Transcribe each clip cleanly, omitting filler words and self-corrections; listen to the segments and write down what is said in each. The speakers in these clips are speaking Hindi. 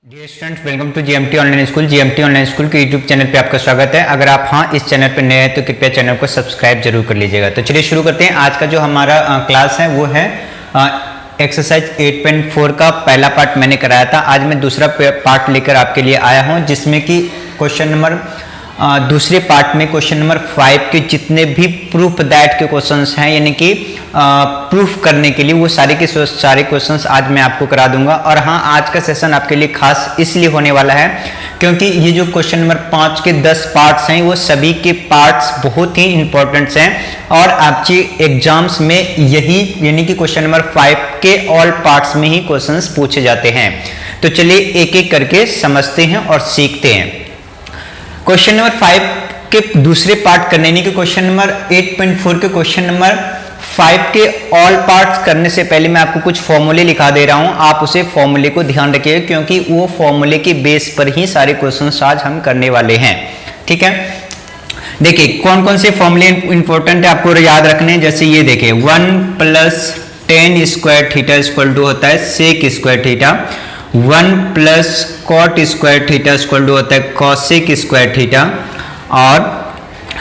Dear students, welcome to GMT online school. GMT online school के यूट्यूब चैनल पे आपका स्वागत है। अगर आप इस चैनल पे नए हैं तो कृपया चैनल को सब्सक्राइब जरूर कर लीजिएगा। तो चलिए शुरू करते हैं। आज का जो हमारा क्लास है वो है एक्सरसाइज 8.4 का पहला पार्ट मैंने कराया था। आज मैं दूसरा पार्ट लेकर आपके लिए आया हूँ, जिसमें कि क्वेश्चन नंबर दूसरे पार्ट में क्वेश्चन नंबर 5 के जितने भी प्रूफ दैट के क्वेश्चंस हैं, यानी कि प्रूफ करने के लिए वो सारे के सारे क्वेश्चंस आज मैं आपको करा दूंगा। और हाँ, आज का सेशन आपके लिए खास इसलिए होने वाला है क्योंकि ये जो क्वेश्चन नंबर 5 के 10 पार्ट्स हैं वो सभी के पार्ट्स बहुत ही इंपॉर्टेंट हैं और आपके एग्जाम्स में यही यानी कि क्वेश्चन नंबर 5 के ऑल पार्ट्स में ही क्वेश्चंस पूछे जाते हैं। तो चलिए एक एक करके समझते हैं और सीखते हैं। क्वेश्चन नंबर 5 के दूसरे पार्ट करने यानी कि क्वेश्चन नंबर 8.4 के क्वेश्चन नंबर 5 के ऑल पार्ट्स करने से पहले मैं आपको कुछ फॉर्मूले लिखा दे रहा हूं। आप उसे फॉर्मूले को ध्यान रखिएगा क्योंकि वो फॉर्मूले के बेस पर ही सारे क्वेश्चंस आज हम करने वाले हैं। ठीक है, देखिए कौन कौन से फॉर्मूले इंपॉर्टेंट है आपको याद रखने हैं। जैसे ये देखिए 1 + tan square theta equal to होता है sec square theta, 1 + cot square theta equal to होता है cosec स्क्वायर थीटा, और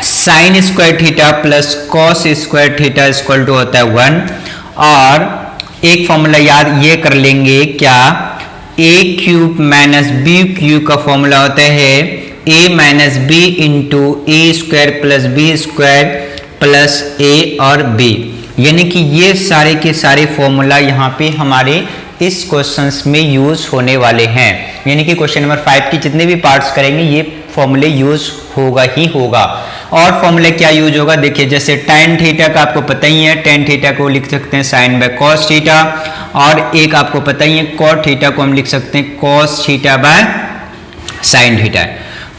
sin square theta plus cos square theta equal to होता है 1। और एक फॉर्मूला याद ये कर लेंगे क्या, a³ - b³ का फॉर्मूला होता है a - b into a² + b² plus a और b। यानी कि ये सारे के सारे फॉर्मूला यहाँ पे हमारे इस क्वेश्चंस में यूज होने वाले हैं। यानी कि क्वेश्चन नंबर 5 की जितने भी पार्ट्स करेंगे ये फॉर्मूले यूज होगा ही होगा। और फॉर्मूले क्या यूज होगा, देखिए जैसे tan थीटा का आपको पता ही है, tan थीटा को लिख सकते हैं sin बाय cos थीटा, और एक आपको पता ही है cot थीटा को हम लिख सकते हैं cos theta bye sin theta.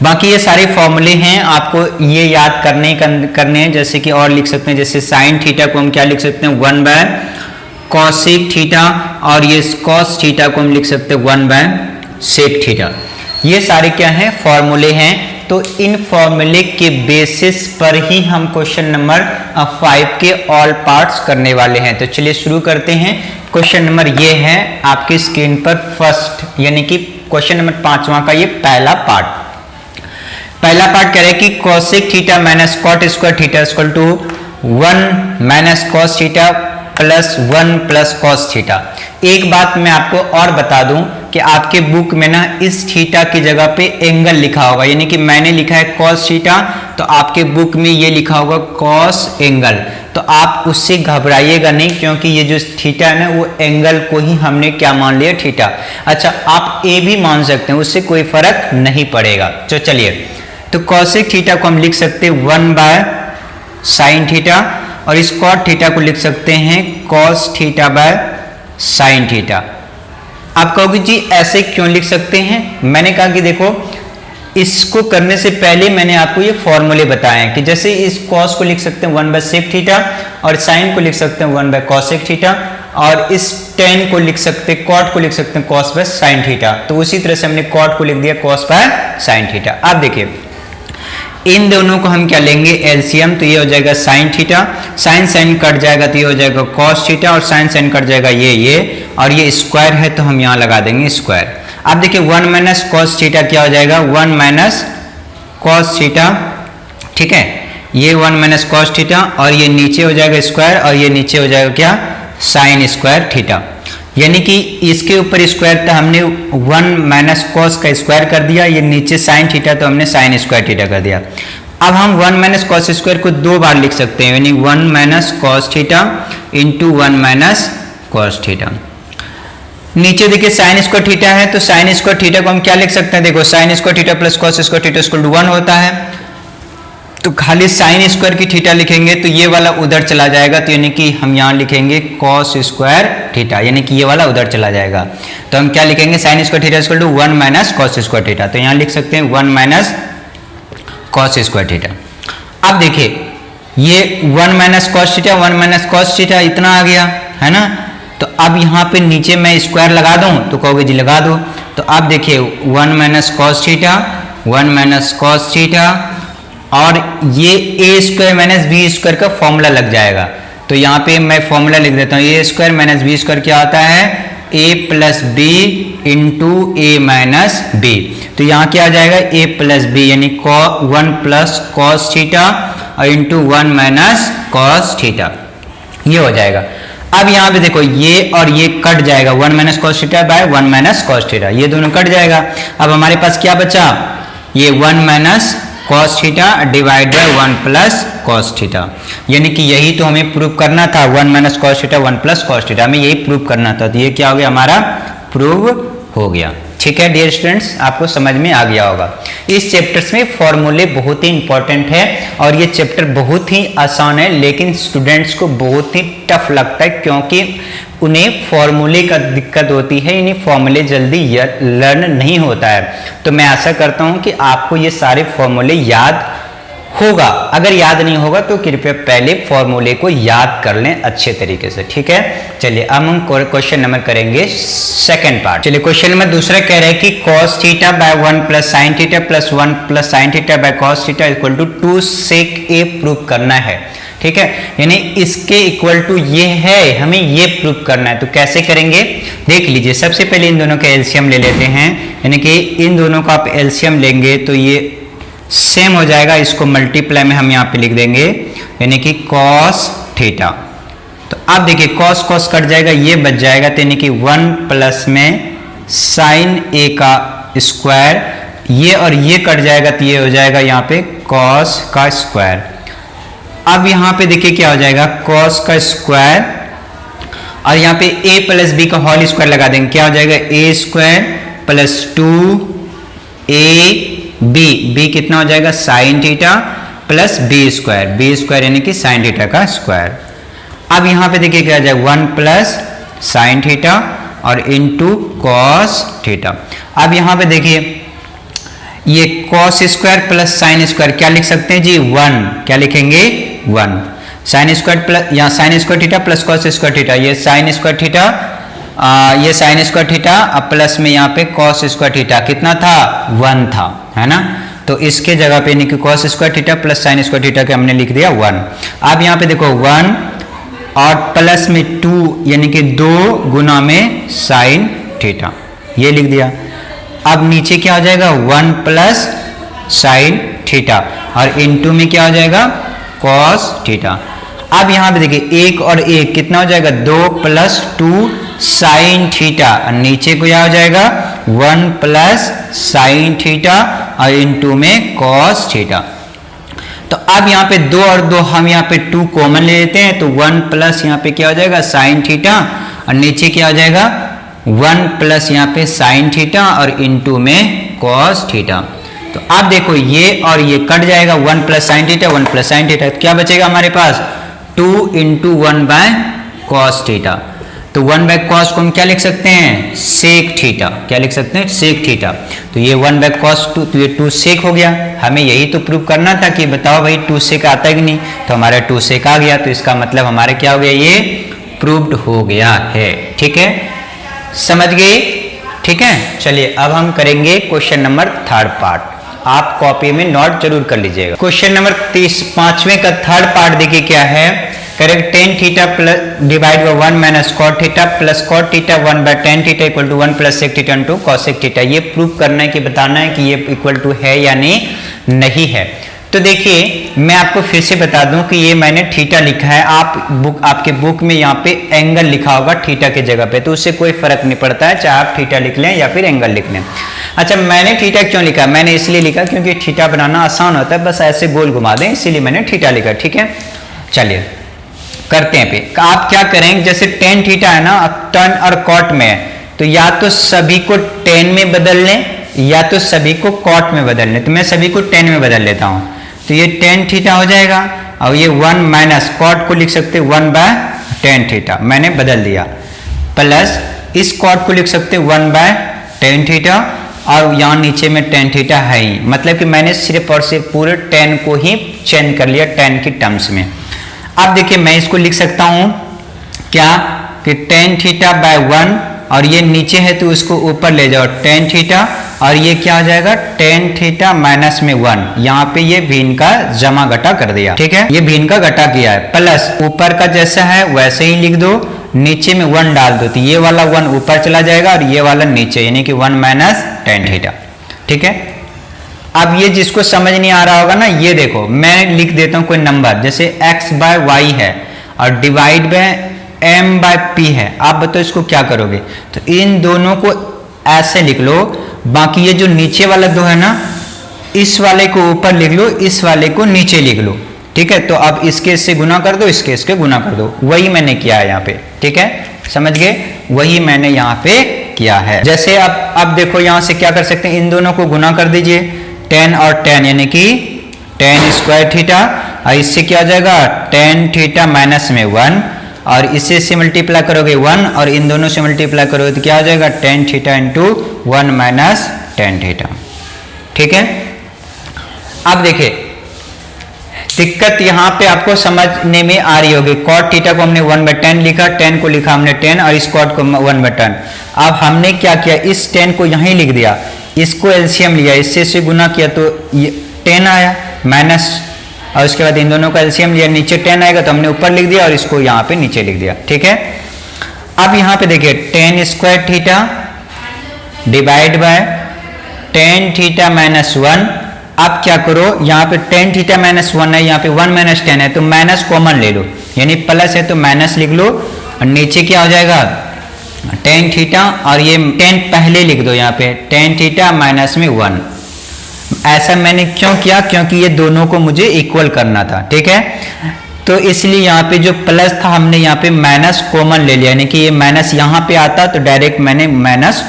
बाकी ये सारे फॉर्मूले हैं, आपको ये याद करने हैं। जैसे कि और लिख सकते हैं, जैसे sin थीटा को हम क्या लिख सकते हैं 1 बाय cosec थीटा, और ये cos थीटा को हम लिख सकते हैं 1 बाय sec थीटा। ये सारे क्या हैं, फॉर्मूले हैं। तो इन फॉर्मूले के बेसिस पर ही हम क्वेश्चन नंबर 5 के ऑल पार्ट्स करने वाले हैं। तो चलिए शुरू करते हैं। क्वेश्चन नंबर ये है आपकी स्क्रीन पर फर्स्ट, यानी कि क्वेश्चन नंबर 5वां का ये पहला पार्ट कह रहे हैं कि cosec theta minus cot square theta equal to 1 - cos theta plus 1 + cos theta. एक बात मैं आपको और बता दूं कि आपके बुक में ना इस थीटा की जगह पे एंगल लिखा होगा, यानी कि मैंने लिखा है cos थीटा तो आपके बुक में ये लिखा होगा cos एंगल। तो आप उससे घबराइएगा नहीं क्योंकि ये जो थीटा है ना वो एंगल को ही हमने क्या मान लिया, थीटा। अच्छा, आप ए भी मान सकते हैं, उससे कोई फर्क नहीं पड़ेगा। तो चलिए, तो cosec थीटा को हम लिख सकते हैं 1 बाय sin थीटा, और इस cot थीटा को लिख सकते हैं cos theta bye sin theta. आप कहोगे जी ऐसे क्यों लिख सकते हैं। मैंने कहा कि देखो, इसको करने से पहले मैंने आपको ये फॉर्मूले बताए हैं कि जैसे इस cos को लिख सकते हैं 1 बाय sec थीटा, और sin को लिख सकते हैं 1 बाय cosec थीटा, और इस tan को लिख सकते हैं, cot को लिख सकते हैं cos बाय sin थीटा। तो उसी तरह से हमने cot को लिख दिया cos बाय sin थीटा। अब देखिए इन दोनों को हम क्या लेंगे, एलसीएम। तो ये हो जाएगा sin थीटा, sin कट जाएगा तो ये हो जाएगा cos थीटा, और sin कट जाएगा ये, और ये स्क्वायर है तो हम यहाँ लगा देंगे स्क्वायर। अब देखिए 1 - cos थीटा क्या हो जाएगा, 1 - cos थीटा। ठीक है, ये 1 - cos थीटा, और ये नीचे हो जाएगा स्क्वायर, और ये नीचे हो जाएगा क्या, sin स्क्वायर थीटा। यानी कि इसके ऊपर स्क्वायर था, हमने 1 - cos का स्क्वायर कर दिया, ये नीचे sin थीटा तो हमने sin स्क्वायर थीटा कर दिया। अब हम 1 - cos स्क्वायर को 2 बार लिख सकते हैं, यानी 1 - cos theta into 1 - cos theta. नीचे देखिए sin स्क्वायर थीटा है, तो sin स्क्वायर थीटा को हम क्या लिख सकते हैं, देखो sin square theta plus cos square theta equal to 1 होता है। तो खाली sin स्क्वायर की थीटा लिखेंगे तो ये वाला उधर चला जाएगा, तो यानी कि हम यहाँ लिखेंगे cos स्क्वायर थीटा, यानी कि ये वाला उधर चला जाएगा। तो हम क्या लिखेंगे, sin square theta equal to 1 - cos square theta. तो यहाँ लिख सकते हैं 1 - cos स्क्वायर थीटा। अब देखिए ये 1 - cos थीटा, 1 - cos थीटा इतना आ गया है ना। तो अब यहाँ पे नीचे मैं स्क्वायर लगा दूं तो कहोगे जी लगा दो। तो अब देखिए 1 - cos थीटा, 1 - cos थीटा, और ये a² - b² का फॉर्मूला लग जाएगा। तो यहाँ पे मैं फॉर्मूला लिख देता हूँ, a² - b² क्या होता है, a + b into A minus b. तो यहाँ क्या आ जाएगा a प्लस बी यानी 1 प्लस कॉस थीटा और इंटू 1 माइनस कॉस थीटा, ये हो जाएगा। अब यहाँ पे देखो ये और ये कट जाएगा, 1 minus cos theta by 1 minus cos theta, ये दोनों कट जाएगा। अब हमारे पास क्या बचा, ये 1 minus cos theta divide by 1 plus cos theta, यानी कि यही तो हमें प्रूव करना था, 1 minus cos theta 1 plus cos theta, हमें यही प्रूव करना था। तो ये क्या हो गया, हमारा प्रूव हो गया। ठीक है डियर स्टूडेंट्स, आपको समझ में आ गया होगा। इस चैप्टर्स में फॉर्मूले बहुत ही इंपॉर्टेंट है और ये चैप्टर बहुत ही आसान है, लेकिन स्टूडेंट्स को बहुत ही टफ लगता है क्योंकि उन्हें फॉर्मूले का दिक्कत होती है, इन्हें फॉर्मूले जल्दी लर्न नहीं होता है। तो मैं आशा करता हूं कि आपको ये सारे फॉर्मूले याद होगा। अगर याद नहीं होगा तो कृपया पहले फॉर्मूले को याद कर लें अच्छे तरीके से। ठीक है, चलिए अब हम क्वेश्चन नंबर करेंगे सेकंड पार्ट। चलिए क्वेश्चन नंबर दूसरा कह रहा है कि cos theta by 1 plus sine theta plus 1 plus sine theta by cos theta equal to 2 sec a prove करना है। ठीक है, यानी इसके इक्वल टू ये है, हमें ये प्रूव करना है। तो कैसे करेंगे देख लीजिए। सबसे पहले इन दोनों का एलसीएम ले लेते हैं, यानी कि इन दोनों का आप एलसीएम लेंगे तो ये सेम हो जाएगा, इसको मल्टीप्लाई में हम यहाँ पे लिख देंगे, यानी कि cos थीटा। तो अब देखिए cos cos कट जाएगा, ये बच जाएगा, तो यानी कि 1 प्लस में साइन a का स्क्वायर, ये और ये कट जाएगा तो ये हो जाएगा यहाँ पे cos का स्क्वायर। अब यहाँ पे देखिए क्या हो जाएगा, cos का स्क्वायर और यहाँ पे a प्लस बी का होल स्क्वायर लगा देंगे, क्या हो जाएगा a square plus 2a B कितना हो जाएगा sine theta plus B square यानी कि साइन थीटा का स्क्वायर। अब यहाँ पे देखिए क्या आ जाएगा 1 प्लस साइन थीटा और इनटू कॉस थीटा। अब यहाँ पे देखिए ये cos square plus sine square क्या लिख सकते हैं जी 1, क्या लिखेंगे 1, साइन स्क्वायर प्लस यहाँ sign square theta plus cos square theta, ये साइन स्क्वायर थीटा ये साइन स्क्वायर थीटा अब प्लस में यहाँ पे कॉस स्क्वायर थीटा कितना था 1 था, है ना। तो इसके जगह पे यानी कि cos square theta plus sign square theta के हमने लिख दिया 1। अब यहाँ पे देखो 1 और प्लस में 2 यानी कि 2 गुना में साइन थीटा, ये लिख दिया। अब नीचे क्या हो जाएगा 1 प्लस साइन थीटा और इनटू में क्या हो जाएगा कॉस थीटा। अब यहाँ पे देखिए 1 और 1 कितना हो जाएगा 2 प्लस 2 साइन थीटा और नीचे को क्या हो जाएगा 1 प्लस साइन थीटा और इनटू में कॉस थीटा। तो अब यहाँ पे 2 और 2 हम यहाँ पे 2 कॉमन ले लेते हैं, तो 1 प्लस यहाँ पे क्या हो जाएगा साइन थीटा और नीचे क्या हो जाएगा 1 प्लस यहाँ पे साइन थीटा और इनटू में कॉस थीटा। तो अब देखो ये और ये कट जाएगा, 1 plus sine theta 1 plus sine theta, तो क्या बचेगा हमारे पास 2 इंटू 1 बाय कॉस थीटा। तो 1 बाय कॉस को हम क्या लिख सकते हैं सेक थीटा, क्या लिख सकते हैं सेक थीटा। तो ये 1 बाय कॉस 2, तो ये 2 सेक हो गया। हमें यही तो प्रूव करना था कि बताओ भाई 2 सेक आता है कि नहीं, तो हमारा 2 सेक आ गया। तो इसका मतलब हमारे क्या हो गया ये प्रूव्ड हो गया है। ठीक है, समझ गए। ठीक है, चलिए अब हम करेंगे क्वेश्चन नंबर थर्ड पार्ट। आप कॉपी में नोट जरूर कर लीजिएगा। क्वेश्चन नंबर 5वें का थर्ड पार्ट देखिए क्या है, correct tan theta plus divide by 1 minus cot theta plus cot theta 1 by tan theta equal to 1 plus sec theta into cosec theta. ये प्रूव करना है कि बताना है कि ये इक्वल टू है या नहीं है। तो देखिए मैं आपको फिर से बता दूं कि ये मैंने थीटा लिखा है, आपके बुक में यहाँ पे एंगल लिखा होगा थीटा की जगह पे, तो उससे कोई फर्क नहीं पड़ता है चाहे आप थीटा लिख लें या फिर एंगल लिख लें। अच्छा मैंने थीटा क्यों लिखा, मैंने इसलिए लिखा क्योंकि थीटा बनाना आसान होता है, बस ऐसे गोल घुमा दें, इसीलिए मैंने थीटा लिखा। ठीक है, चलिए करते हैं पे। आप क्या करेंगे, जैसे टेन थीटा है ना टर्न और कॉट में, तो या तो सभी को टेन में बदल लें या तो सभी को कॉट में बदल लें। तो मैं सभी को टेन में बदल लेता हूं, तो ये टेन थीटा हो जाएगा और ये 1 माइनस कॉट को लिख सकते 1 बाय टेन थीटा, मैंने बदल दिया, प्लस इस कॉट को लिख सकते 1 बाय टेन थीटा और यहाँ नीचे में टेन थीटा है ही, मतलब कि मैंने सिर्फ और सिर्फ पूरे 10 को ही चेंज कर लिया 10 की टर्म्स में। अब देखिए मैं इसको लिख सकता हूं क्या कि टेन थीटा बाय 1 और ये नीचे है तो उसको ऊपर ले जाओ टेन थीटा और ये क्या हो जाएगा टेन थीटा माइनस में 1, यहाँ पे ये भिन्न का जमा घटा कर दिया। ठीक है, ये भिन्न का घटा किया है, प्लस ऊपर का जैसा है वैसे ही लिख दो, नीचे में 1 डाल दो तो ये वाला 1 ऊपर चला जाएगा और ये वाला नीचे, यानी कि 1 माइनस टेन थीटा। ठीक है, अब ये जिसको समझ नहीं आ रहा होगा ना, ये देखो मैं लिख देता हूं कोई नंबर, जैसे x बाय वाई है और divide by m by p है। आप बताओ इसको क्या करोगे? तो इन दोनों को ऐसे लिख लो, बाकी ये जो नीचे वाला दो है ना, इस वाले को ऊपर लिख लो, इस वाले को नीचे लिख लो। ठीक है, तो अब इसके इससे गुना कर दो, इसके इसके गुना कर दो, वही मैंने किया है यहाँ पे। ठीक है, समझ गए? वही मैंने यहाँ पे किया है। जैसे अब देखो यहाँ से क्या कर सकते हैं, इन दोनों को गुना कर दीजिए, 10 और 10 यानी कि 10 स्क्वायर थीटा, और इससे क्या हो जाएगा, 10 थीटा माइनस में 1, और इसे से मल्टीप्लाई करोगे 1 और इन दोनों से मल्टीप्लाई करोगे तो क्या हो जाएगा, 10 थीटा इंटू 1 माइनस 10 थीटा। ठीक है, अब देखिए दिक्कत यहाँ पे आपको समझने में आ रही होगी। कॉट थीटा को हमने 1/10 लिखा, 10 को लिखा हमने 10 और इस कॉट को 1/10। अब हमने क्या किया, इस 10 को यहीं लिख दिया, इसको एलसीएम लिया, इससे से गुना किया तो ये 10 आया माइनस, और उसके बाद इन दोनों का एलसीएम लिया, नीचे 10 आएगा तो हमने ऊपर लिख दिया और इसको यहाँ पे नीचे लिख दिया। ठीक है, अब यहाँ पे देखिए 10 square theta divide bye 10 theta minus 1। अब क्या करो, यहाँ पे 10 थीटा माइनस 1 है, यहाँ पे 1 माइनस 10 है, तो माइनस कॉमन ले लो, यानी प्लस है तो माइनस लिख लो, और नीचे क्या हो जाएगा 10 थीटा, और ये 10 पहले लिख दो यहाँ पे, 10 थीटा माइनस में 1। ऐसा मैंने क्यों किया, क्योंकि ये दोनों को मुझे इक्वल करना था। ठीक है, तो इसलिए यहाँ पे जो प्लस था हमने यहाँ पे माइनस कॉमन ले लिया, यानी कि ये माइनस यहाँ पे आता तो डायरेक्ट मैंने माइनस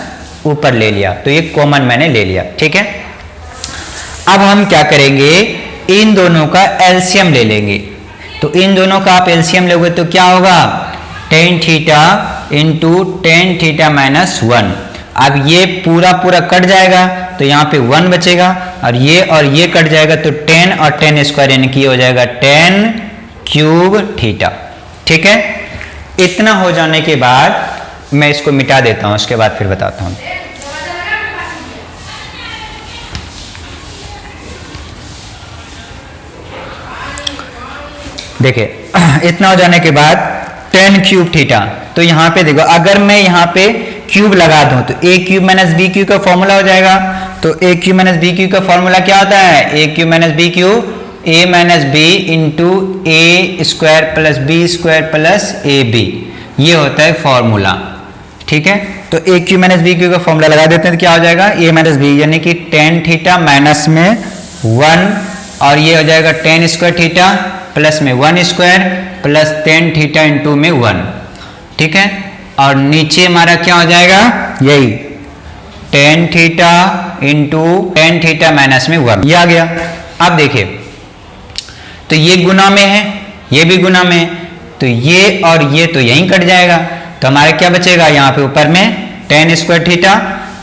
ऊपर ले लिया, तो ये कॉमन मैंने ले लिया। ठीक है, अब हम क्या करेंगे, इन दोनों का एलसीएम ले लेंगे। तो इन दोनों का आप एलसीएम लोगे तो क्या होगा, 10 थीटा इंटू 10 थीटा माइनस 1। अब ये पूरा पूरा कट जाएगा तो यहाँ पे 1 बचेगा, और ये कट जाएगा तो 10 और 10 स्क्वायर यानी कि हो जाएगा 10 क्यूब थीटा। ठीक है, इतना हो जाने के बाद मैं इसको मिटा देता हूं, उसके बाद फिर बताता हूं। देखिए इतना हो जाने के बाद 10 क्यूब थीटा, तो यहाँ पे देखो अगर मैं यहाँ पे क्यूब लगा दूं तो A cube minus B cube का फॉर्मूला हो जाएगा। तो A cube minus B cube का फॉर्मूला क्या होता है, A cube minus B cube A minus B into A square plus B square plus A B, ये होता है फॉर्मूला। ठीक है, तो A cube minus B cube का फॉर्मूला लगा देते हैं तो क्या हो जाएगा, ए माइनस बी यानी कि 10 थीटा माइनस में 1, और ये हो जाएगा 10 स्क्वायर थीटा प्लस में 1 स्क्वायर प्लस 10 थीटा इंटू में 1। ठीक है, और नीचे हमारा क्या हो जाएगा, यही 10 थीटा इंटू 10 थीटा माइनस में 1, ये आ गया। अब देखिए तो ये गुना में है, ये भी गुना में है, तो ये और ये तो यहीं कट जाएगा, तो हमारे क्या बचेगा, यहाँ पे ऊपर में 10 स्क्वायर थीटा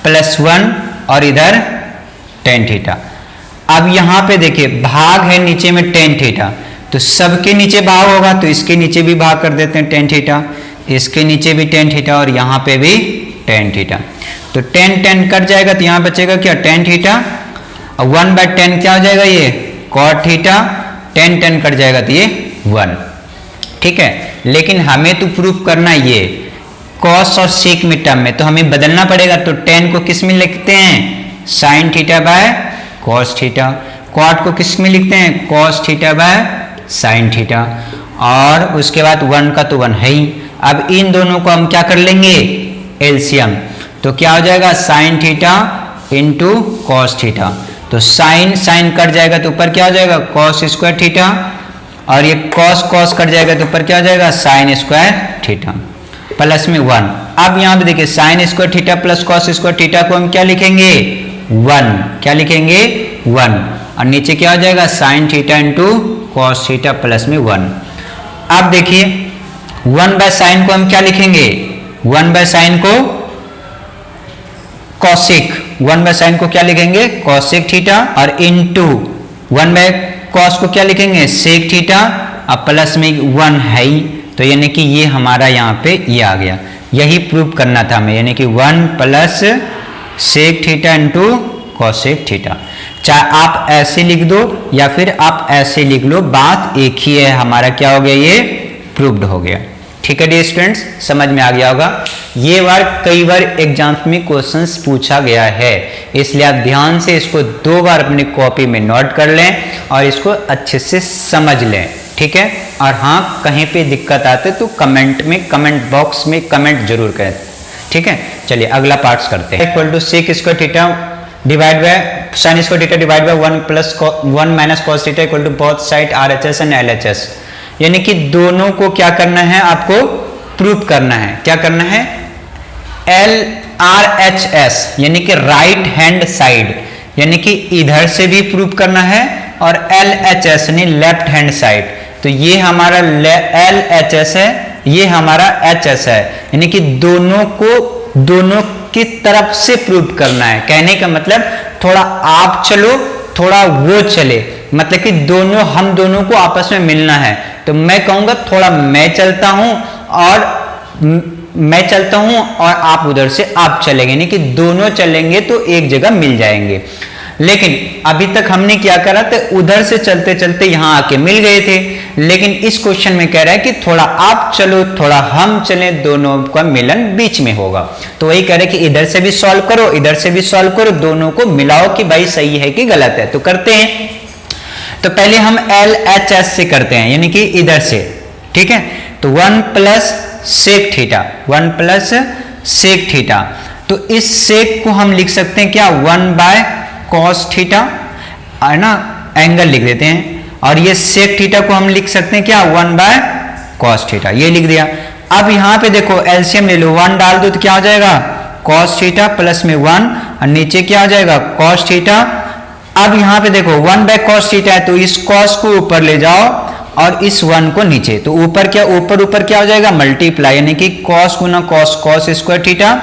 प्लस 1 और इधर 10 थीटा। अब यहाँ पे देखिए भाग है नीचे में 10 थीटा, तो सबके नीचे भाग होगा तो इसके नीचे भी भाग कर देते हैं 10 थीटा, इसके नीचे भी 10 थीटा और यहाँ पे भी 10 थीटा। तो 10 कट जाएगा तो यहाँ बचेगा क्या, 10 थीटा, और 1/10 क्या हो जाएगा, ये कॉट थीटा, 10 कट जाएगा तो ये 1। ठीक है, लेकिन हमें तो प्रूफ करना ये कॉस और सेक में टर्म में, तो हमें बदलना पड़ेगा। तो 10 को किस में लिखते हैं, sine theta by cos theta, cot को किस में लिखते हैं, cos theta by sine theta, और उसके बाद 1 का तो 1 है ही। अब इन दोनों को हम क्या कर लेंगे, एलसीएम, तो क्या हो जाएगा sine theta into cos theta, तो साइन कट जाएगा तो ऊपर क्या हो जाएगा कॉस स्क्वायर थीटा, और ये कॉस कट जाएगा तो ऊपर क्या हो जाएगा साइन स्क्वायर थीटा प्लस में 1। अब यहाँ पे देखिए sine square theta plus cos square theta को हम क्या लिखेंगे, 1, क्या लिखेंगे 1, और नीचे क्या हो जाएगा sine theta into cos theta plus में 1। अब देखिए 1/साइन को हम क्या लिखेंगे, 1/साइन को कॉसेक, 1/साइन को क्या लिखेंगे कॉसेक थीटा, और इंटू 1/कॉस को क्या लिखेंगे सेक थीटा, और प्लस में 1 है ही, तो यानी कि ये हमारा यहाँ पे ये आ गया। यही प्रूव करना था हमें, यानी कि 1 plus sec theta into cosec theta. चाहे आप ऐसे लिख दो या फिर आप ऐसे लिख लो, बात एक ही है, हमारा क्या हो गया, ये प्रूव्ड हो गया। ठीक है डियर स्टूडेंट्स, समझ में आ गया होगा। ये वर्क कई बार एग्जाम्स में क्वेश्चंस पूछा गया है, इसलिए आप ध्यान से इसको 2 बार अपनी कॉपी में नोट कर लें और इसको अच्छे से समझ लें, ठीक है। और हाँ, कहीं पे दिक्कत आते तो कमेंट में, कमेंट बॉक्स में कमेंट जरूर करें, ठीक है। चलिए अगला पार्ट्स करते हैं। Equal to sec square theta divide by sine square theta divide by 1 minus cos theta equal to both side RHS and LHS। यानी कि दोनों को क्या करना है, आपको प्रूव करना है। क्या करना है, RHS यानी कि राइट हैंड साइड, यानी कि इधर से भी प्रूव करना है, और LHS यानी लेफ्ट हैंड साइड। तो ये हमारा LHS है, ये हमारा HS है, यानी कि दोनों की तरफ से प्रूव करना है। कहने का मतलब थोड़ा आप चलो, थोड़ा वो चले, मतलब कि हम दोनों को आपस में मिलना है। तो मैं कहूंगा थोड़ा मैं चलता हूं और आप उधर से आप चलेंगे, यानी कि दोनों चलेंगे तो एक जगह मिल जाएंगे। लेकिन अभी तक हमने क्या करा था, उधर से चलते चलते यहां आके मिल गए थे। लेकिन इस क्वेश्चन में कह रहा है कि थोड़ा आप चलो, थोड़ा हम चलें, दोनों का मिलन बीच में होगा। तो वही कह रहे कि इधर से भी सॉल्व करो, इधर से भी सॉल्व करो, दोनों को मिलाओ कि भाई सही है कि गलत है। तो करते हैं। तो पहले हम LHS से करते हैं, यानी कि इधर से, ठीक है। तो 1 plus sec theta, 1 plus sec theta. तो इस सेक को हम लिख सकते हैं क्या, 1 बाय कॉस थीटा, है ना, एंगल लिख देते हैं। और ये सेक थीटा को हम लिख सकते हैं क्या, 1 बाय कॉस थीटा, ये लिख दिया। अब यहां पे देखो एलसीएम ले लो, 1 डाल दो तो क्या हो जाएगा, कॉस थीटा प्लस में 1, और नीचे क्या हो जाएगा, कॉस थीटा। अब यहां पे देखो 1 बाय कॉस थीटा है, तो इस कॉस को ऊपर ले जाओ और इस 1 को नीचे। तो ऊपर क्या हो जाएगा, मल्टीप्लाई, यानी कि कॉस गुना cos, cos square theta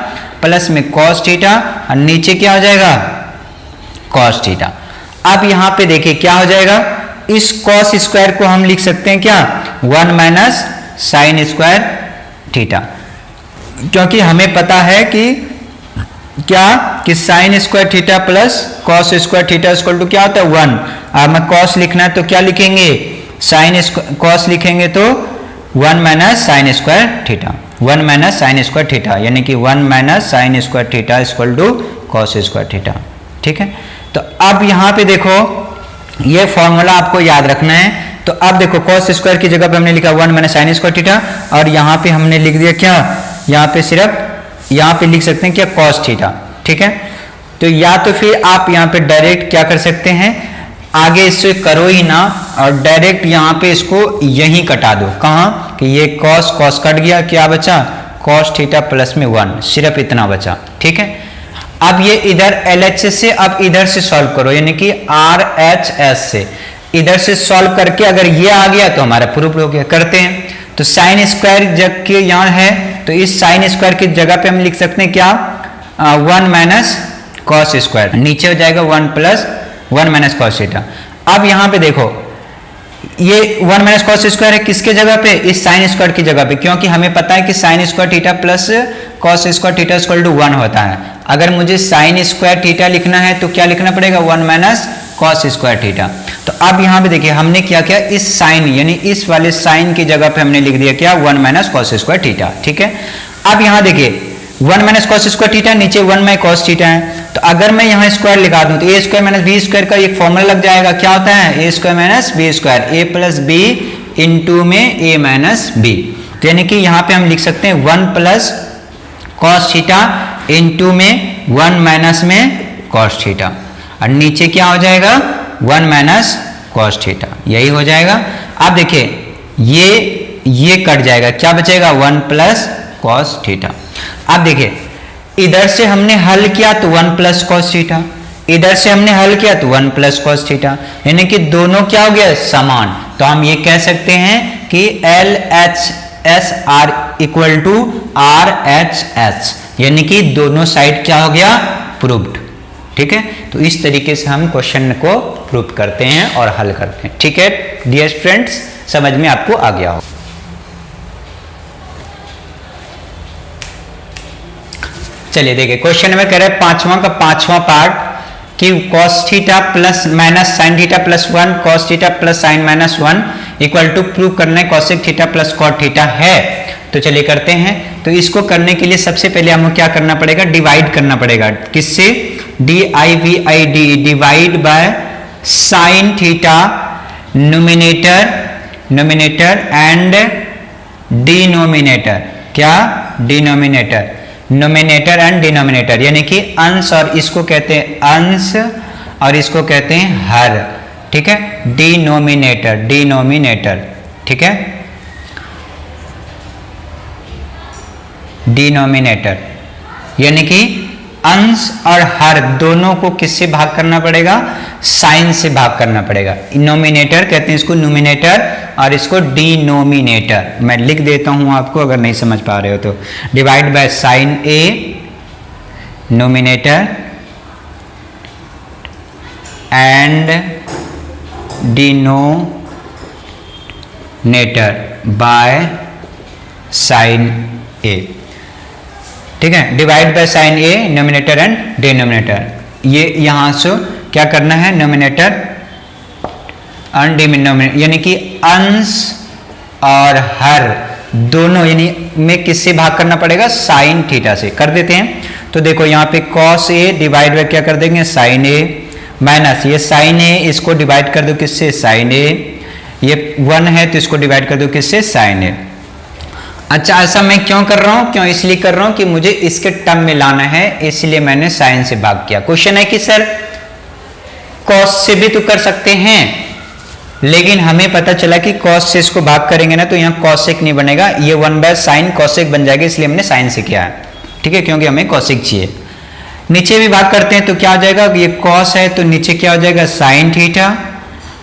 plus में कॉस थीटा, और नीचे क्या हो जाएगा, कॉस थीटा। अब यहां पे देखिए क्या हो जाएगा, इस कॉस स्क्वायर को हम लिख सकते हैं क्या, 1 माइनस साइन स्क्वायर थीटा, क्योंकि हमें पता है कि क्या, कि sine square theta plus cos square theta equal to क्या होता है, 1। अब हमें कॉस लिखना है तो क्या लिखेंगे, कॉस लिखेंगे तो 1 minus sine square theta, 1 minus sine square theta, यानी कि 1 minus sine square theta equal to cos square theta, ठीक है। तो अब यहां पे देखो ये फॉर्मूला आपको याद रखना है। तो अब देखो कॉस स्क्वायर की जगह पे हमने लिखा 1 माइनस साइन स्क्वायर थीटा, और यहां पे हमने लिख दिया क्या, यहां पे सिर्फ यहां पे लिख सकते हैं क्या, कॉस थीटा, ठीक है। तो या तो फिर आप यहां पे डायरेक्ट क्या कर सकते हैं, आगे इससे करो ही ना, और डायरेक्ट यहां पे इसको यहीं कटा दो। कहां, कि ये कॉस कट गया, क्या बचा, कॉस थीटा प्लस में 1, सिर्फ इतना बचा, ठीक है। अब ये इधर LHS से, अब इधर से सॉल्व करो, यानी कि RHS से इधर से सॉल्व करके अगर ये आ गया तो हमारा प्रूफ हो गया। करते हैं। तो साइन स्क्वायर जब के यहाँ है, तो इस साइन स्क्वायर की जगह पे हम लिख सकते हैं क्या, 1 माइनस कॉस स्क्वायर, नीचे हो जाएगा 1 प्लस 1 माइनस कॉस थीटा। अब यहाँ पे देखो ये 1 माइनस कॉस स्क्वायर है किसके जगह पे, इस साइन स्क्वायर की जगह पे, क्योंकि हमें पता है कि sine square theta plus cos square theta equal to 1 होता है। अगर मुझे साइन स्क्वायर थीटा लिखना है तो क्या लिखना पड़ेगा, 1 माइनस कॉस स्क्वायर थीटा। तो अब यहाँ पे देखिए हमने क्या किया, इस साइन यानी इस वाले साइन की जगह पे हमने लिख दिया क्या, 1 माइनस कॉस स्क्वायर थीटा, ठीक है। अब यहाँ देखिए 1 माइनस कॉस स्क्वायर थीटा, नीचे 1 माइनस कॉस थीटा है। तो अगर मैं यहाँ स्क्वायर लिखा दूं तो ए स्क्वायर माइनस बी स्क्वायर का एक फॉर्मूला लग जाएगा, क्या होता है, ए स्क्वायर माइनस बी स्क्वायर, ए प्लस बी इंटू में ए माइनस बी। तो यानी कि यहाँ पे हम लिख सकते हैं 1 प्लस कॉस थीटा इंटू में 1 माइनस में कॉस थीटा, और नीचे क्या हो जाएगा, 1 माइनस कॉस थीटा, यही हो जाएगा। अब देखिए ये कट जाएगा, क्या बचेगा, 1 प्लस कॉस थीटा। अब देखिए इधर से हमने हल किया तो 1 प्लस कॉस थीटा, इधर से हमने हल किया तो 1 प्लस कॉस थीटा, यानी कि दोनों क्या हो गया, समान। तो हम ये कह सकते हैं कि LHS are equal to RHS, यानी कि दोनों साइड क्या हो गया, प्रूव्ड, ठीक है। तो इस तरीके से हम क्वेश्चन को प्रूव करते हैं और हल करते हैं, ठीक है डियर फ्रेंड्स, समझ में आपको आ गया हो। चलिए देखिए क्वेश्चन में कह रहे हैं पांचवा पार्ट कि cos theta plus minus sine theta plus 1 cos theta plus sine minus 1 equal to prove करना है cosec theta plus cot theta है। तो चलिए करते हैं। तो इसको करने के लिए सबसे पहले हमें क्या करना पड़ेगा, डिवाइड करना पड़ेगा। किससे, DIVID, divide by sine theta numerator and denominator. क्या, डिनोमिनेटर, नोमिनेटर एंड डिनोमिनेटर, यानी कि अंश, और इसको कहते हैं अंश और इसको कहते हैं हर। ठीक है, डिनोमिनेटर, ठीक है, डिनोमिनेटर यानी कि अंश और हर दोनों को किससे भाग करना पड़ेगा, साइन से भाग करना पड़ेगा। नोमिनेटर कहते हैं इसको न्यूमिनेटर और इसको डिनोमिनेटर। मैं लिख देता हूं आपको अगर नहीं समझ पा रहे हो तो, divide by sine A numerator and denominator by sine A. ठीक है, divide by sine A numerator and denominator. ये यहां से क्या करना है, नोमिनेटर और डिनोमिनेटर यानी कि अंश और हर दोनों यानी में किससे भाग करना पड़ेगा, साइन थीटा से। कर देते हैं। तो देखो यहाँ पे कॉस ए डिवाइड बाय क्या कर देंगे, साइन ए, माइनस ये साइन ए, इसको डिवाइड कर दो किससे, साइन ए। ये 1 है तो इसको डिवाइड कर दो किससे, साइन ए। अच्छा, ऐसा मैं क्यों कर रहा हूं, क्यों इसलिए कर रहा हूं कि मुझे इसके टर्म में लाना है, इसलिए मैंने साइन से भाग किया। क्वेश्चन है कि सर कॉस से भी तो कर सकते हैं, लेकिन हमें पता चला कि कॉस से इसको भाग करेंगे ना तो यहाँ कॉसेक नहीं बनेगा, ये 1 बाय साइन कॉसेक बन जाएगा, इसलिए हमने साइन से किया है। ठीक है, क्योंकि हमें कॉसेक चाहिए। नीचे भी भाग करते हैं तो क्या हो जाएगा, ये कॉस है तो नीचे क्या हो जाएगा, साइन थीटा,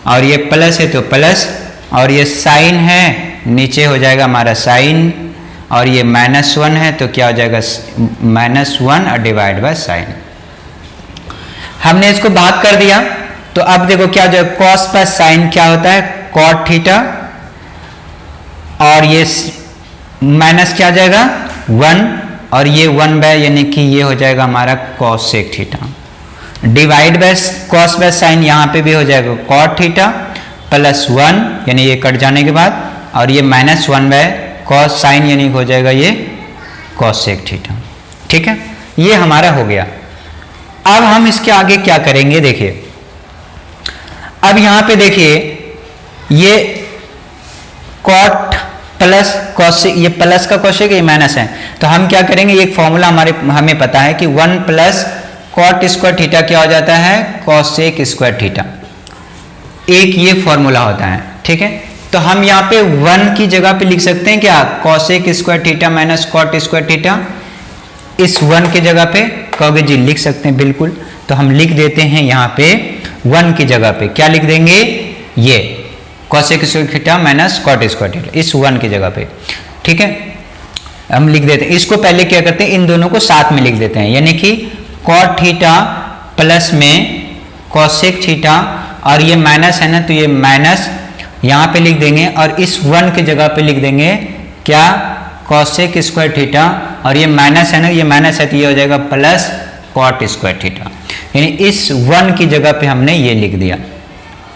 और ये प्लस है तो प्लस, और ये साइन है नीचे हो जाएगा हमारा साइन, और ये -1 है तो क्या हो जाएगा, -1 और डिवाइड बाय साइन। हमने इसको भाग कर दिया तो अब देखो क्या हो जाएगा, कॉस प्लस साइन क्या होता है, कॉट थीटा, और ये माइनस क्या हो जाएगा 1, और ये 1 बाय यानी कि ये हो जाएगा हमारा cosec theta, divide by cos by sine यहाँ पे भी हो जाएगा कॉट थीटा +1 यानी ये कट जाने के बाद, और ये -1 बाय कॉस साइन यानी हो जाएगा ये कॉसेक थीटा। ठीक है, ये हमारा हो गया। अब हम इसके आगे क्या करेंगे, देखिए अब यहां पे देखिए ये कॉट प्लस कॉसेक, ये प्लस का कॉसेक, ये माइनस है, तो हम क्या करेंगे, एक फॉर्मूला हमें पता है कि 1 प्लस कॉट स्क्वायर थीटा क्या हो जाता है, कॉसेक स्क्वायर थीटा। एक ये फॉर्मूला होता है। ठीक है, तो हम यहाँ पे 1 की जगह पे लिख सकते हैं क्या, cosec square theta minus cot square theta. इस 1 की जगह पे कहोगे जी लिख सकते हैं, बिल्कुल। तो हम लिख देते हैं यहाँ पे 1 की जगह पे क्या लिख देंगे, ये cosec square theta minus cot square theta, इस 1 की जगह पे। ठीक है, हम लिख देते हैं। इसको पहले क्या करते हैं, इन दोनों को साथ में लिख देते हैं, यानी कि कॉट थीटा प्लस में कॉसेक थीटा, और ये माइनस है ना तो ये माइनस यहाँ पे लिख देंगे, और इस 1 की जगह पे लिख देंगे क्या, कॉसेक स्क्वायर थीटा, और ये माइनस है ना, ये माइनस है तो ये हो जाएगा प्लस कॉट स्क्वायर थीटा, यानी इस 1 की जगह पे हमने ये लिख दिया।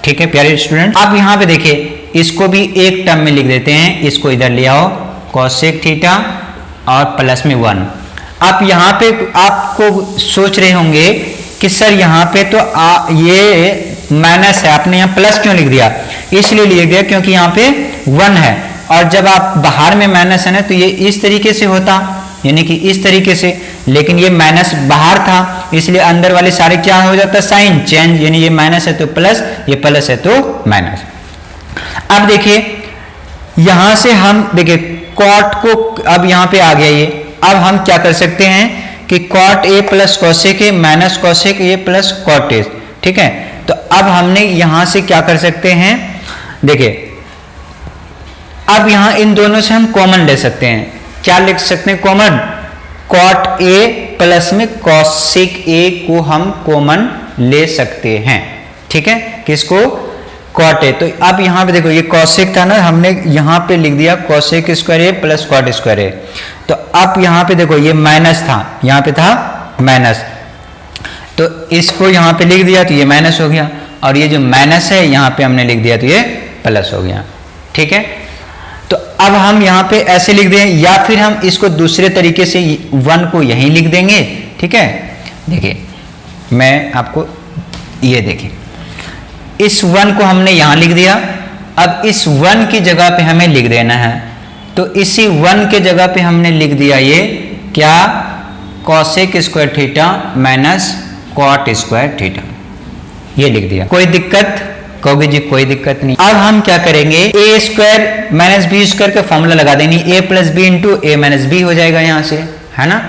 ठीक है प्यारे स्टूडेंट, अब यहाँ पे देखिए इसको भी एक टर्म में लिख देते हैं, इसको इधर ले आओ, कॉसेक थीटा और प्लस में 1। अब यहाँ पे आपको सोच रहे होंगे कि सर यहाँ पे तो ये माइनस है, आपने यहाँ प्लस क्यों लिख दिया, इसलिए लिख दिया क्योंकि यहाँ पे 1 है, और जब आप बाहर में माइनस है ना तो ये इस तरीके से होता, यानी कि इस तरीके से, लेकिन ये माइनस बाहर था इसलिए अंदर वाले सारे क्या हो जाता है, साइन चेंज, यानी ये माइनस है तो प्लस, ये प्लस है तो माइनस। अब देखिए यहां से हम देखिए कॉट को, अब यहाँ पे आ गया ये, अब हम क्या कर सकते हैं कि cot A plus cosec a minus cosec a plus cot a. ठीक है, तो अब हमने यहां से क्या कर सकते हैं, देखिए अब यहां इन दोनों से हम कॉमन ले सकते हैं, क्या लिख सकते हैं कॉमन, कॉट ए प्लस में कॉसेक ए को हम कॉमन ले सकते हैं। ठीक है, किसको, कॉट ए। तो अब यहां पे देखो ये कॉसेक था ना, हमने यहां पे लिख दिया कॉसेक स्क्वायर ए प्लस कॉट स्क्वायर ए। तो अब यहां पे देखो ये माइनस था, यहां पे था माइनस, तो इसको यहां पे लिख दिया तो ये माइनस हो गया, और ये जो माइनस है यहां पे हमने लिख दिया तो ये प्लस हो गया। ठीक है, तो अब हम यहाँ पे ऐसे लिख दें, या फिर हम इसको दूसरे तरीके से 1 को यहीं लिख देंगे। ठीक है, देखिए मैं आपको ये देखिए, इस 1 को हमने यहां लिख दिया। अब इस 1 की जगह पे हमें लिख देना है, तो इसी 1 के जगह पे हमने लिख दिया ये क्या, cosec square theta minus cot square theta, ये लिख दिया। कोई दिक्कत? कहोगे जी कोई दिक्कत नहीं। अब हम क्या करेंगे, ए स्क्वायर माइनस बी स्क्वायर का फॉर्मूला लगा देंगे, ए प्लस बी इंटू ए माइनस बी हो जाएगा यहां से, है ना।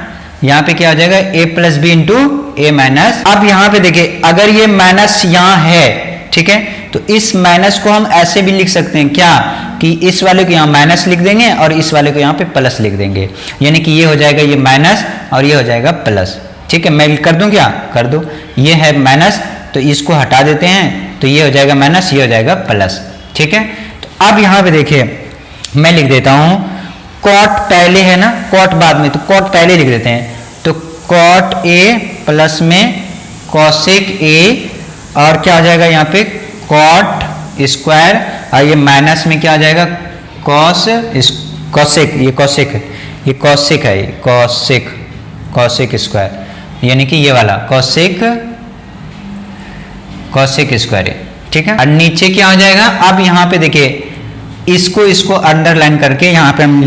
यहाँ पे क्या हो जाएगा, a plus B into A minus. अब यहाँ पे देखिए, अगर ये माइनस यहाँ है, ठीक है, तो इस माइनस को हम ऐसे भी लिख सकते हैं क्या, कि इस वाले को यहाँ माइनस लिख देंगे और इस वाले को यहाँ पे प्लस लिख देंगे, यानी कि ये हो जाएगा ये माइनस और ये हो जाएगा प्लस। ठीक है, मैं कर दूं क्या, कर दो, ये है माइनस तो इसको हटा देते हैं, तो ये हो जाएगा माइनस, ये हो जाएगा प्लस। ठीक है, तो अब यहाँ पे देखिए मैं लिख देता हूं, कॉट पहले है ना, कॉट बाद में, तो कॉट पहले लिख देते हैं, तो कॉट ए प्लस में कॉसेक ए, और क्या आ जाएगा यहाँ पे कॉट स्क्वायर, और ये माइनस में क्या आ जाएगा कॉसेक, ये कॉसेक है, ये कॉसेक है, ये कॉसेक स्क्वायर, यानी कि ये वाला कॉसेक स्क्वायर है। ठीक है, और नीचे क्या आ जाएगा, अब यहाँ पे देखिए इसको अंडरलाइन करके यहाँ पे हम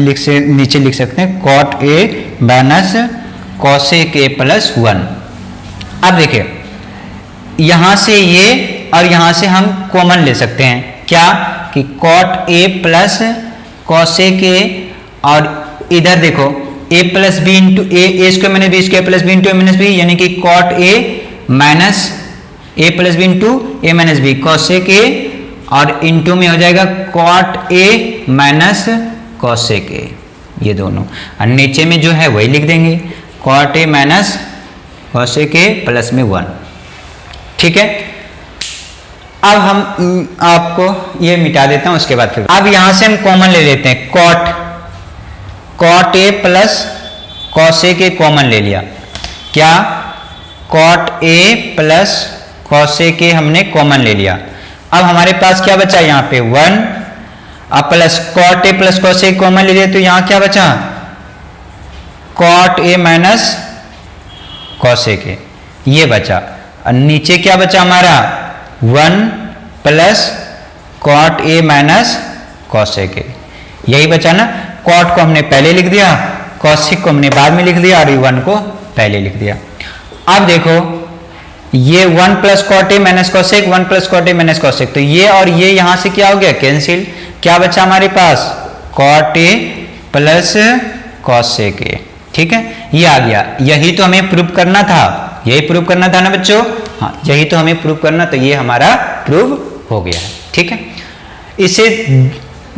नीचे लिख सकते हैं cot A minus cosec a plus 1। अब देखिए यहां से ये और यहां से हम कॉमन ले सकते हैं, क्या कि cot A plus cosec A, और इधर देखो A plus B into A square minus B square plus B into A minus B, यानी कि cot A minus A plus B into A minus B cosec A, और इंटू में हो जाएगा कॉट ए माइनस कॉसेक ए, ये दोनों, और नीचे में जो है वही लिख देंगे cot A minus cosec a plus में 1। ठीक है, अब हम आपको ये मिटा देता हूं, उसके बाद फिर अब यहां से हम कॉमन ले लेते हैं, cot A plus cosec a common ले लिया, क्या cot A plus cosec a हमने कॉमन ले लिया। अब हमारे पास क्या बचा यहाँ पे 1, अब प्लस कॉट ए प्लस कॉसेक कॉमन ले लिया, तो यहाँ क्या बचा कॉट ए माइनस कॉसेक ए, ये बचा, और नीचे क्या बचा हमारा 1 plus cot A minus cosec a, यही बचा ना। कॉट को हमने पहले लिख दिया, कॉसेक को हमने बाद में लिख दिया, और 1 को पहले लिख दिया। अब देखो ये 1 प्लस कॉट ए माइनस कॉसेक, 1 प्लस कॉट ए माइनस कॉसेक, तो ये और ये यहां से क्या हो गया कैंसिल, क्या बचा हमारे पास cot A plus cosec A. ठीक है, ये आ गया, यही तो हमें प्रूव करना था, यही प्रूव करना था ना बच्चों, हाँ यही तो हमें प्रूव करना, तो ये हमारा प्रूव हो गया है। ठीक है, इसे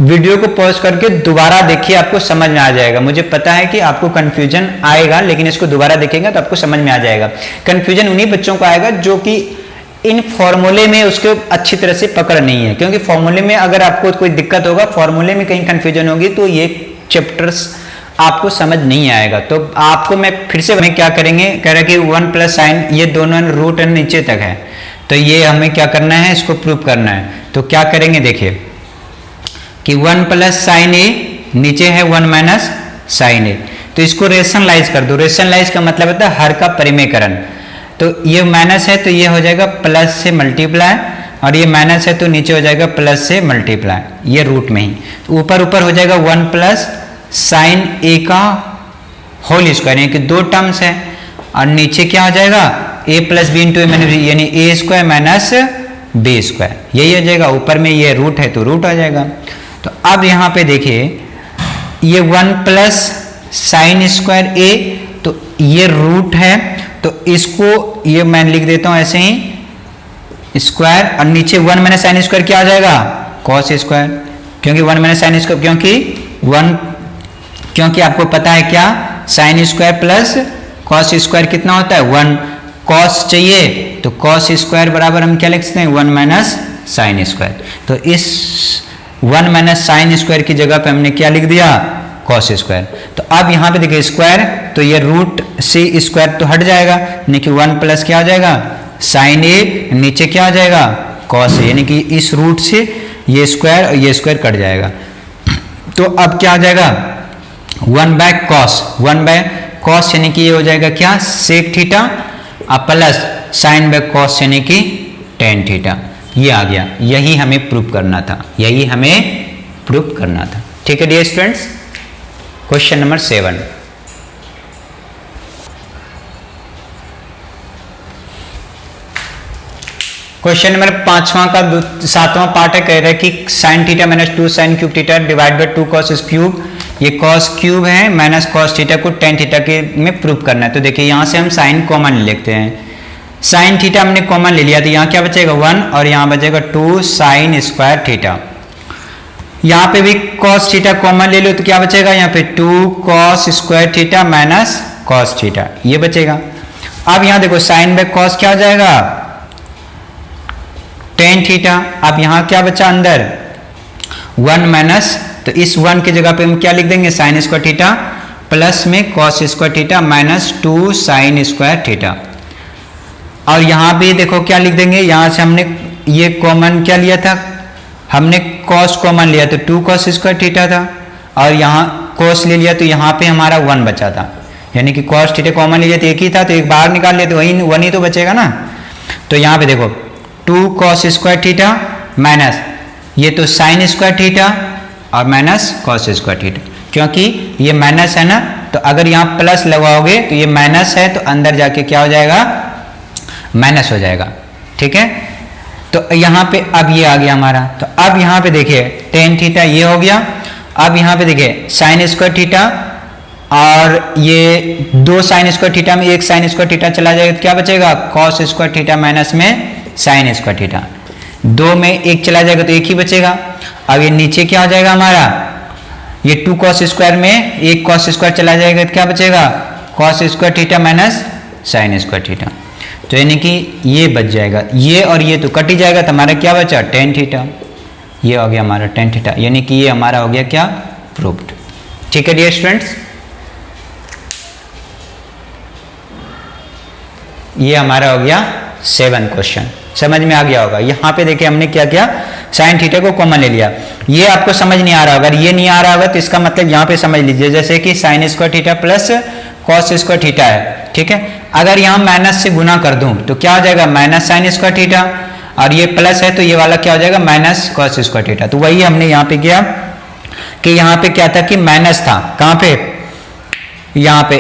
वीडियो को पॉज करके दोबारा देखिए, आपको समझ में आ जाएगा। मुझे पता है कि आपको कंफ्यूजन आएगा, लेकिन इसको दोबारा देखेंगे तो आपको समझ में आ जाएगा। कंफ्यूजन उन्हीं बच्चों को आएगा जो कि इन फॉर्मूले में उसके अच्छी तरह से पकड़ नहीं है, क्योंकि फॉर्मूले में अगर आपको कोई दिक्कत होगा, फॉर्मूले में कहीं कंफ्यूजन होगी, तो ये चैप्टर्स आपको समझ नहीं आएगा। तो आपको मैं फिर से क्या करेंगे, कह रहा कि 1 प्लस साइन, ये दोनों रूट एंड नीचे तक है, तो ये हमें क्या करना है, इसको प्रूव करना है। तो क्या करेंगे देखिए कि 1 प्लस साइन ए, नीचे है 1 माइनस साइन ए, तो इसको रेशनलाइज कर दो। रेशनलाइज का मतलब होता है हर का परिमेयकरण, तो ये माइनस है तो ये हो जाएगा प्लस से मल्टीप्लाई, और ये माइनस है तो नीचे हो जाएगा प्लस से मल्टीप्लाई, ये रूट में ही, तो ऊपर ऊपर हो जाएगा 1 प्लस साइन ए का होल स्क्वायर, यानी कि 2 टर्म्स है, और नीचे क्या हो जाएगा ए प्लस बी इंटू ए माइनस बी, यानी ए स्क्वायर माइनस बी स्क्वायर, यही हो जाएगा। ऊपर में ये रूट है तो रूट आ जाएगा। तो अब यहाँ पे देखिए ये 1 प्लस साइन स्क्वायर ए, तो ये रूट है, तो इसको ये मैं लिख देता हूँ ऐसे ही स्क्वायर, और नीचे 1 माइनस साइन स्क्वायर क्या आ जाएगा कॉस स्क्वायर, क्योंकि 1 माइनस साइन स्क्वायर, क्योंकि आपको पता है क्या sine square plus cos square कितना होता है 1, कॉस चाहिए तो कॉस स्क्वायर बराबर हम क्या लिख सकते हैं 1 माइनस साइन स्क्वायर। तो इस 1 माइनस साइन स्क्वायर की जगह पे हमने क्या लिख दिया कॉस स्क्वायर। तो अब यहाँ पे देखिए स्क्वायर, तो ये रूट से स्क्वायर तो हट जाएगा, यानी कि 1 प्लस क्या हो जाएगा साइन ए, नीचे क्या आ जाएगा कॉस ए, यानी कि इस रूट से ये स्क्वायर और ये स्क्वायर कट जाएगा। तो अब क्या हो जाएगा 1/cos, 1/cos यानी कि ये हो जाएगा क्या सेक थीटा और प्लस साइन बाय कॉस यानी कि टेन थीटा। ये आ गया, यही हमें प्रूव करना था, यही हमें प्रूव करना था। ठीक है dear students, question number 7। Question number 5वां का 7वां पार्ट है, कह रहा है कि sine theta minus 2 sine cube theta divide by 2 cos cube, ये कॉस क्यूब है माइनस कॉस थीटा को टेन थीटा के में प्रूव करना है। तो देखिए यहाँ से हम साइन कॉमन ले लेते हैं, साइन थीटा हमने कॉमन ले लिया तो यहाँ क्या बचेगा 1 और यहाँ बचेगा 2 साइन स्क्वायर थीटा। यहाँ पे भी कॉस थीटा कॉमन ले लो तो क्या बचेगा यहाँ पे 2 cos square theta minus cos theta, ये बचेगा। अब यहाँ देखो साइन बाय कॉस क्या हो जाएगा टेन थीटा। अब यहाँ क्या बचा अंदर 1 माइनस, तो इस 1 की जगह पे हम क्या लिख देंगे साइन स्क्वायर थीटा प्लस में cos square theta minus 2 sign square theta. और यहाँ भी देखो क्या लिख देंगे, यहाँ से हमने ये कॉमन क्या लिया था, हमने कॉस कॉमन लिया तो 2 कॉस स्क्वायर थीटा था और यहाँ कॉस ले लिया तो यहाँ पे हमारा 1 बचा था, यानी कि कॉस थीटा कॉमन लिया तो एक ही था तो एक बाहर निकाल लिया तो वही 1 ही तो बचेगा ना। तो यहाँ पे देखो 2 कॉस स्क्वायर थीटा माइनस ये तो साइन स्क्वायर थीटा और माइनस कॉस स्क्वायर थीटा, क्योंकि ये माइनस है ना तो अगर यहाँ प्लस लगाओगे तो ये माइनस है तो अंदर जाके क्या हो जाएगा माइनस हो जाएगा। ठीक है, तो यहाँ पे अब ये आ गया हमारा, तो अब यहाँ पे देखिए टेन थीटा ये हो गया। अब यहाँ पे देखिए साइन स्क्वायर थीटा और ये 2 साइन स्क्वायर थीटा में 1 साइन स्क्वायर थीटा चला जाएगा तो क्या बचेगा कॉस स्क्वायर थीटा माइनस में साइन स्क्वायर थीटा, 2 में 1 चला जाएगा तो 1 ही बचेगा। अब ये नीचे क्या हो जाएगा हमारा, ये 2 कॉस स्क्वायर में 1 कॉस स्क्वायर चला जाएगा तो क्या बचेगा cos square theta minus sine square theta. तो यानी कि ये बच जाएगा, ये और ये तो कट ही जाएगा तो हमारा क्या बचा टेन थीटा, ये हो गया हमारा टेन थीटा, यानी कि ये हमारा हो गया क्या प्रूव्ड। ठीक है डियर स्टूडेंट्स, ये हमारा हो गया 7 क्वेश्चन, समझ में आ गया होगा। यहाँ पे देखिए हमने क्या किया साइन थीटा को कॉमन ले लिया, ये आपको समझ नहीं आ रहा, अगर ये नहीं आ रहा होगा तो इसका मतलब यहाँ पे समझ लीजिए जैसे कि sine square theta plus cos square theta है। ठीक है, अगर यहाँ माइनस से गुना कर दूं तो क्या हो जाएगा माइनस साइन स्क्वायर थीटा और ये प्लस है तो ये वाला क्या हो जाएगा माइनस कॉस स्क्वायर थीटा। तो वही हमने यहाँ पे किया कि यहाँ पे क्या था कि माइनस था, कहाँ पे यहाँ पे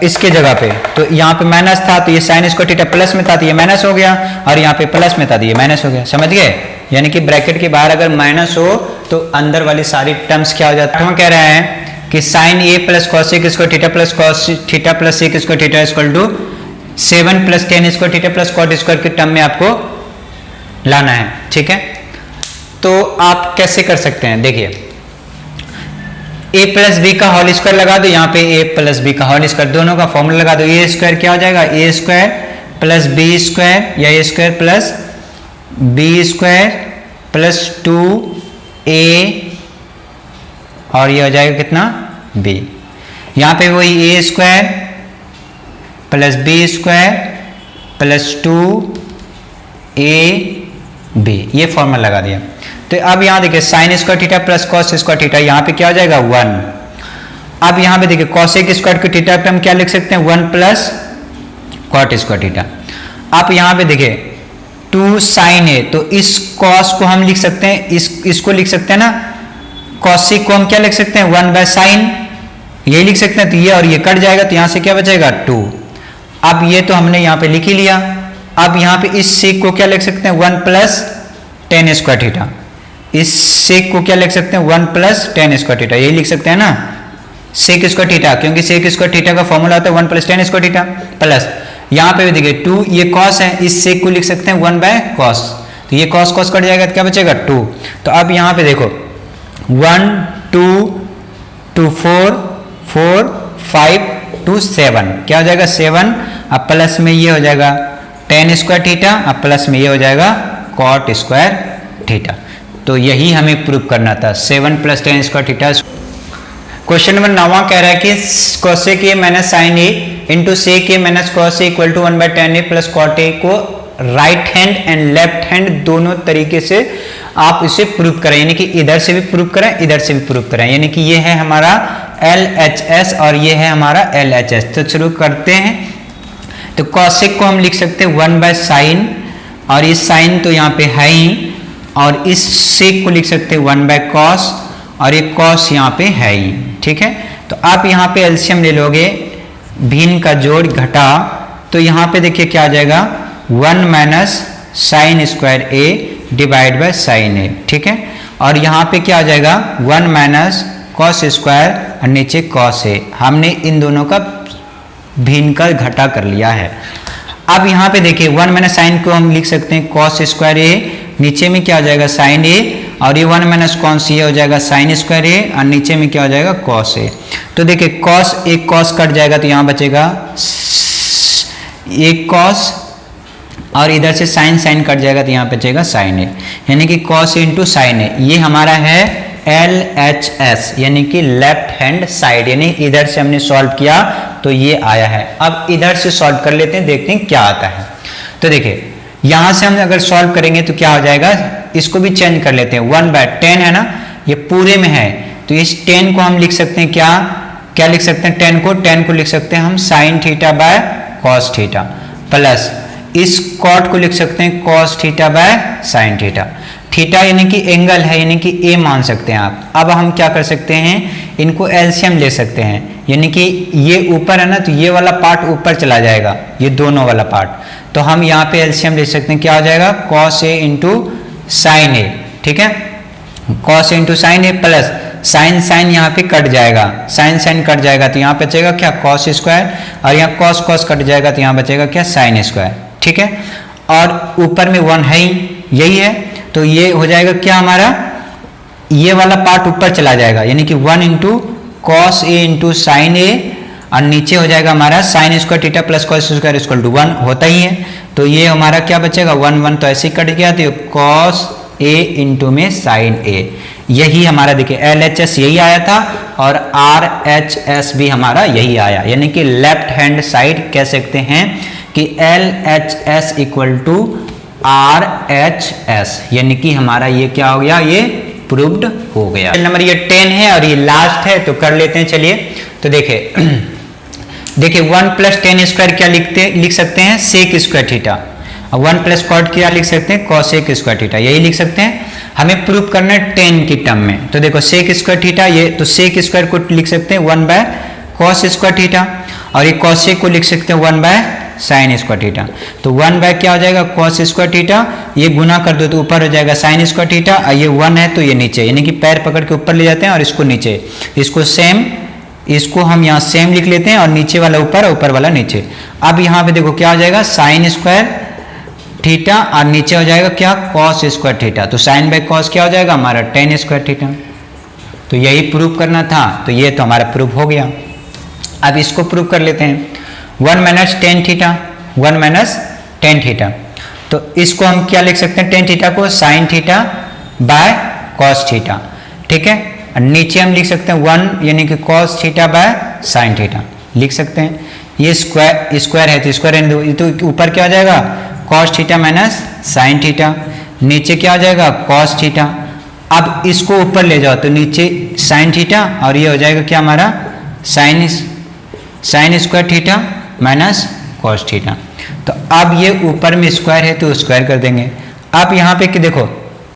इसके जगह पे, तो यहाँ पे माइनस था तो ये साइन स्क्वायर थीटा प्लस में था तो ये माइनस हो गया और यहाँ पे प्लस में था तो ये माइनस हो गया, समझ गए। यानी कि ब्रैकेट के बाहर अगर माइनस हो तो अंदर वाली सारी टर्म्स क्या हो जाता है। हम कह रहे हैं कि sine a plus cosec square theta plus cos theta plus sec square theta equal to 7 plus ten square theta plus cot square के टर्म में आपको लाना है। ठीक है, तो आप कैसे कर सकते हैं, देखिए a प्लस बी का होल स्क्वायर लगा दो, यहाँ पे a प्लस बी का होल स्क्वायर दोनों का फॉर्मूला लगा दो, a स्क्वायर क्या हो जाएगा a square plus B square या a square plus B square plus 2a और ये हो जाएगा कितना b। यहाँ पे वही a square plus B square plus 2ab ये फॉर्मूला लगा दिया। तो अब यहाँ देखिए sine square theta plus cos square theta, यहाँ पे क्या हो जाएगा 1। अब यहाँ पे देखिए कॉसेक स्क्वायर के थीटा पे हम क्या लिख सकते हैं 1 प्लस कॉट स्क्वायर थीटा। आप यहाँ पे देखिए 2 साइन है तो इस कॉस को हम लिख सकते हैं, इसको लिख सकते हैं ना, कॉसेक को हम क्या लिख सकते हैं 1 बाय साइन, ये लिख सकते हैं। तो ये और ये कट जाएगा तो यहाँ से क्या बचेगा 2। अब ये तो हमने यहाँ पे लिख ही लिया। अब यहाँ पे इस सेक को क्या लिख सकते हैं 1 प्लस टेन स्क्वायर थीटा, इस सेक को क्या लिख सकते हैं 1 प्लस टेन स्क्वायर थीटा, यही लिख सकते हैं ना सेक स्क्वायर थीटा, क्योंकि सेक स्क्वायर थीटा का फॉर्मूला होता है 1 plus ten square theta plus यहाँ पे भी देखिए 2 ये कॉस है, इस सेक को लिख सकते हैं 1 बाय कॉस, तो ये कॉस कॉस कट जाएगा तो क्या बचेगा 2। तो अब यहाँ पे देखो 1 2 2 4 4 5 2 7 क्या हो जाएगा 7, अब प्लस में ये हो जाएगा टेन स्क्वायर थीटा, अब प्लस में ये हो जाएगा कॉट स्क्वायर थीटा। तो यही हमें प्रूव करना था 7 plus ten square theta. Question number 9 कह रहा है कि cosec A minus sine A into sec A minus cos A equal to 1 by ten A plus cot A को right hand and left hand दोनों तरीके से आप इसे प्रूव करें, यानी कि इधर से भी प्रूव करें, इधर से भी प्रूव करें, यानी कि ये है हमारा LHS और ये है हमारा LHS। तो शुरू करते हैं। तो कॉसेक को हम लिख सकते हैं 1/sin, और ये साइन तो यहाँ पे है ही, और इस सेक को लिख सकते हैं 1/cos, और ये cos यहाँ पे है ही। ठीक है, तो आप यहाँ पे एलसीएम ले लोगे, भिन्न का जोड़ घटा, तो यहाँ पे देखिए क्या आ जाएगा 1 - sin square a divide by sin a। ठीक है, और यहाँ पे क्या आ जाएगा 1 - cos स्क्वायर और नीचे cos a। हमने इन दोनों का भिन्न का घटा कर लिया है। अब यहाँ पे देखिए 1 - sin को हम लिख सकते हैं cos स्क्वायर a, नीचे में क्या हो जाएगा sin a, और ये 1 - cos ये हो जाएगा sin स्क्वायर a, और नीचे में क्या हो जाएगा cos a। तो देखिए cos एक cos कट जाएगा तो यहाँ बचेगा एक cos, और इधर से sin कट जाएगा तो यहाँ बचेगा sin a, यानी कि cos इंटू sin a। ये हमारा है LHS, यानी कि लेफ्ट हैंड साइड, यानी इधर से हमने सॉल्व किया तो ये आया है। अब इधर से सॉल्व कर लेते हैं, देखते हैं क्या आता है। तो देखिए यहां से हम अगर सॉल्व करेंगे तो क्या हो जाएगा, इसको भी चेंज कर लेते हैं। 1/10 है ना, ये पूरे में है, तो इस 10 को हम लिख सकते हैं क्या लिख सकते हैं 10 को लिख सकते हैं हम sin theta by cos theta, plus इस cot को लिख सकते हैं cos theta bye sin theta. Theta यानी कि एंगल है, यानी कि a मान सकते हैं आप। अब हम क्या कर सकते हैं, इनको एलसीएम ले सकते हैं, यानी कि ये ऊपर है ना, तो ये वाला पार्ट ऊपर चला जाएगा, ये दोनों वाला पार्ट, तो हम यहाँ पे एलसीएम ले सकते हैं। क्या हो जाएगा cos a into sine A. ठीक है, cos into sine a, plus sign यहाँ पे कट जाएगा, साइन कट जाएगा तो यहाँ बचेगा क्या cos स्क्वायर, और यहाँ cos कट जाएगा तो यहाँ बचेगा क्या sin स्क्वायर। ठीक है, और ऊपर में 1 है ही, यही है, तो ये हो जाएगा क्या हमारा, ये वाला पार्ट ऊपर चला जाएगा, यानी कि 1 into cos a into sine A, और नीचे हो जाएगा हमारा sin square theta plus cos square equal to 1 होता ही है। तो ये हमारा क्या बचेगा 1 तो ऐसे ही कट गया, तो cos a इंटू में sin a, यही हमारा देखिए LHS यही आया था, और RHS भी हमारा यही आया, यानी कि लेफ्ट हैंड साइड कह सकते हैं कि LHS इक्वल टू RHS, यानी कि हमारा ये क्या हो गया, ये प्रूव्ड हो गया। नंबर ये 10 है और ये लास्ट है, तो कर लेते हैं। चलिए तो देखिए 1 + tan स्क्वायर क्या लिख सकते हैं सेक स्क्वायर थीटा, और 1 + cot क्या लिख सकते हैं cosec स्क्वायर थीटा, यही लिख सकते हैं। हमें प्रूव करना है 10 की टर्म में, तो देखो सेक स्क्वायर थीटा, ये तो सेक स्क्वायर को लिख सकते हैं 1/cos स्क्वायर थीटा, और ये cosec को लिख सकते हैं 1/sin स्क्वायर थीटा। तो 1 क्या हो जाएगा cos स्क्वायर थीटा, ये गुना कर दो तो ऊपर हो जाएगा sin स्क्वायर थीटा, और ये 1 है तो ये नीचे, यानी कि पैर पकड़ के ऊपर ले जाते हैं और इसको नीचे, इसको सेम, इसको हम यहाँ सेम लिख लेते हैं, और नीचे वाला ऊपर, ऊपर वाला नीचे। अब यहाँ पे देखो क्या हो जाएगा sin स्क्वायर थीटा, और नीचे हो जाएगा क्या cos स्क्वायर थीटा, तो sin/cos क्या हो जाएगा हमारा tan स्क्वायर थीटा। तो यही प्रूव करना था, तो ये तो हमारा प्रूव हो गया। अब इसको प्रूव कर लेते हैं 1 - tan थीटा, 1 - tan थीटा, तो इसको हम क्या लिख सकते हैं tan थीटा को sin theta by cos theta. ठीक है, और नीचे हम लिख सकते हैं 1 यानी कि cos theta bye sin theta लिख सकते हैं। ये स्क्वायर है तो स्क्वायर, तो ऊपर क्या हो जाएगा cos theta minus sin theta, नीचे क्या हो जाएगा cos थीटा। अब इसको ऊपर ले जाओ तो नीचे sin थीटा, और ये हो जाएगा क्या हमारा sin square theta minus cos theta. तो अब ये ऊपर में स्क्वायर है तो स्क्वायर कर देंगे। अब यहाँ पे कि देखो